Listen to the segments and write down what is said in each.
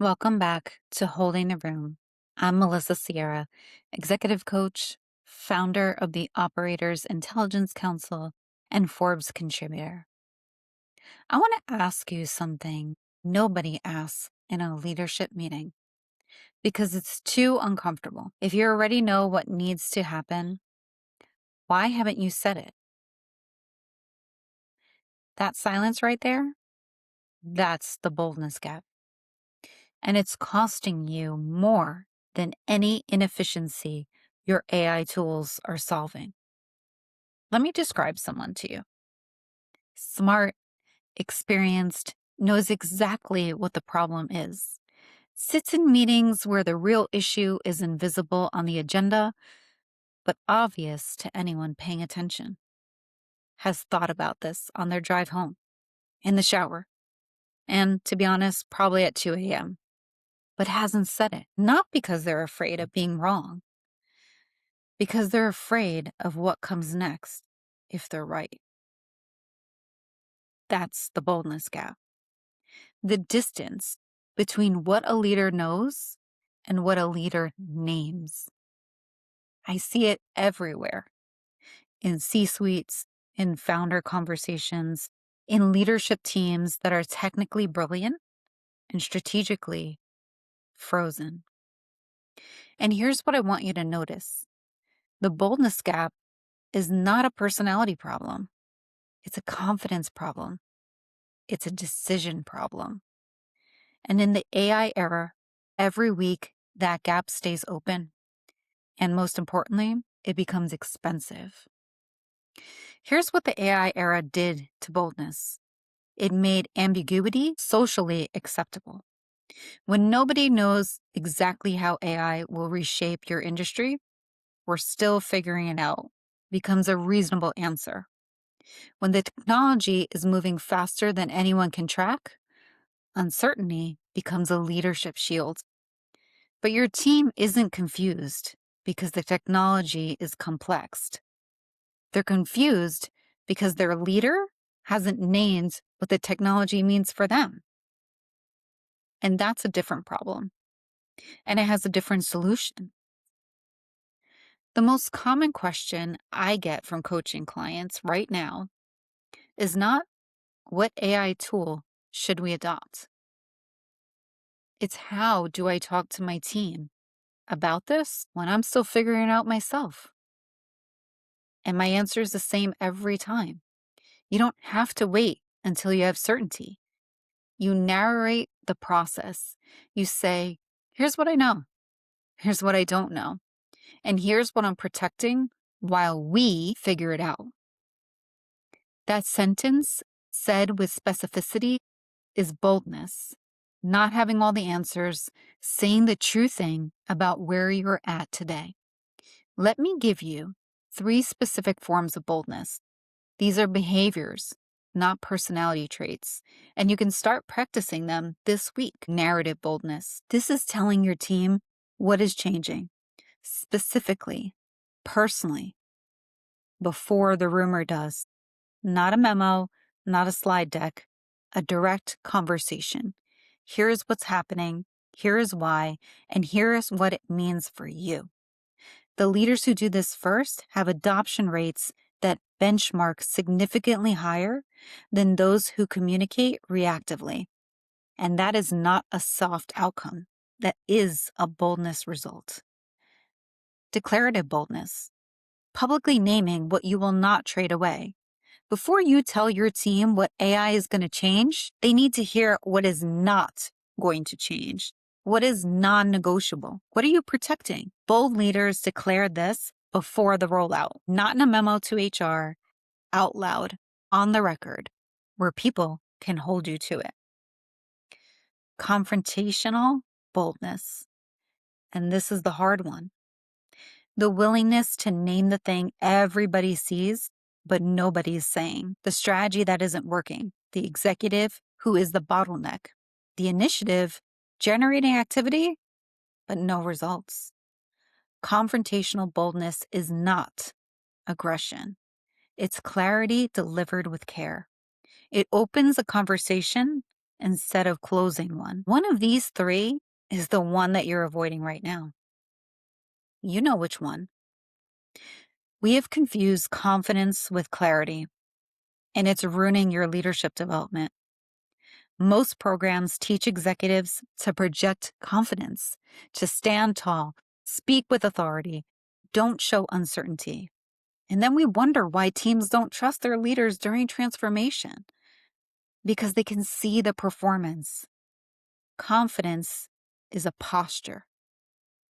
Welcome back to Holding the Room. I'm Melissa Sierra, executive coach, founder of the Operators Intelligence Council, and Forbes contributor. I want to ask you something nobody asks in a leadership meeting because it's too uncomfortable. If you already know what needs to happen, why haven't you said it? That silence right there, that's the boldness gap. And it's costing you more than any inefficiency your AI tools are solving. Let me describe someone to you. Smart, experienced, knows exactly what the problem is, sits in meetings where the real issue is invisible on the agenda, but obvious to anyone paying attention. Has thought about this on their drive home, in the shower, and to be honest, probably at 2 a.m., but hasn't said it, not because they're afraid of being wrong, because they're afraid of what comes next if they're right. That's the boldness gap. The distance between what a leader knows and what a leader names. I see it everywhere in C-suites, in founder conversations, in leadership teams that are technically brilliant and strategically frozen. And here's what I want you to notice. The boldness gap is not a personality problem. It's a confidence problem. It's a decision problem. And in the AI era, every week that gap stays open. And most importantly, it becomes expensive. Here's what the AI era did to boldness. It made ambiguity socially acceptable. When nobody knows exactly how AI will reshape your industry, we're still figuring it out, becomes a reasonable answer. When the technology is moving faster than anyone can track, uncertainty becomes a leadership shield. But your team isn't confused because the technology is complex. They're confused because their leader hasn't named what the technology means for them. And that's a different problem. And it has a different solution. The most common question I get from coaching clients right now is not what AI tool should we adopt? It's how do I talk to my team about this when I'm still figuring it out myself? And my answer is the same every time. You don't have to wait until you have certainty. You narrate the process. You say, here's what I know. Here's what I don't know. And here's what I'm protecting while we figure it out. That sentence said with specificity is boldness. Not having all the answers, saying the true thing about where you're at today. Let me give you 3 specific forms of boldness. These are behaviors, not personality traits, and you can start practicing them this week. Narrative boldness. This is telling your team what is changing, specifically, personally, before the rumor does. Not a memo, not a slide deck, a direct conversation. Here is what's happening, here is why, and here is what it means for you. The leaders who do this first have adoption rates that benchmark significantly higher than those who communicate reactively. And that is not a soft outcome. That is a boldness result. Declarative boldness. Publicly naming what you will not trade away. Before you tell your team what AI is going to change, they need to hear what is not going to change. What is non-negotiable? What are you protecting? Bold leaders declare this before the rollout, not in a memo to HR, out loud, on the record, where people can hold you to it. Confrontational boldness. And this is the hard one. The willingness to name the thing everybody sees, but nobody's saying. The strategy that isn't working. The executive who is the bottleneck. The initiative generating activity, but no results. Confrontational boldness is not aggression. It's clarity delivered with care. It opens a conversation instead of closing one. One of these three is the one that you're avoiding right now. You know which one. We have confused confidence with clarity, and it's ruining your leadership development. Most programs teach executives to project confidence, to stand tall, speak with authority, don't show uncertainty. And then we wonder why teams don't trust their leaders during transformation, because they can see the performance. Confidence is a posture.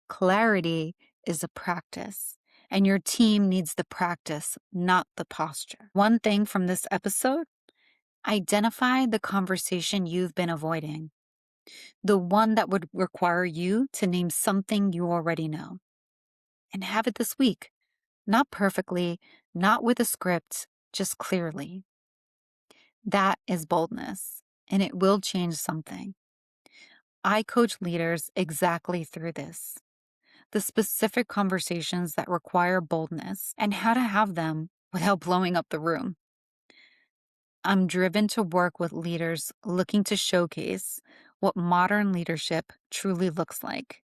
Clarity is a practice, and your team needs the practice, not the posture. One thing from this episode: identify the conversation you've been avoiding, the one that would require you to name something you already know, and have it this week. Not perfectly, not with a script, just clearly. That is boldness, and it will change something. I coach leaders exactly through this: the specific conversations that require boldness and how to have them without blowing up the room. I'm driven to work with leaders looking to showcase what modern leadership truly looks like.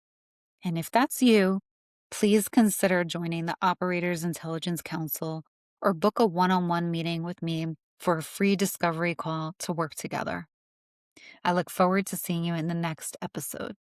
And if that's you, please consider joining the Operators Intelligence Council or book a one-on-one meeting with me for a free discovery call to work together. I look forward to seeing you in the next episode.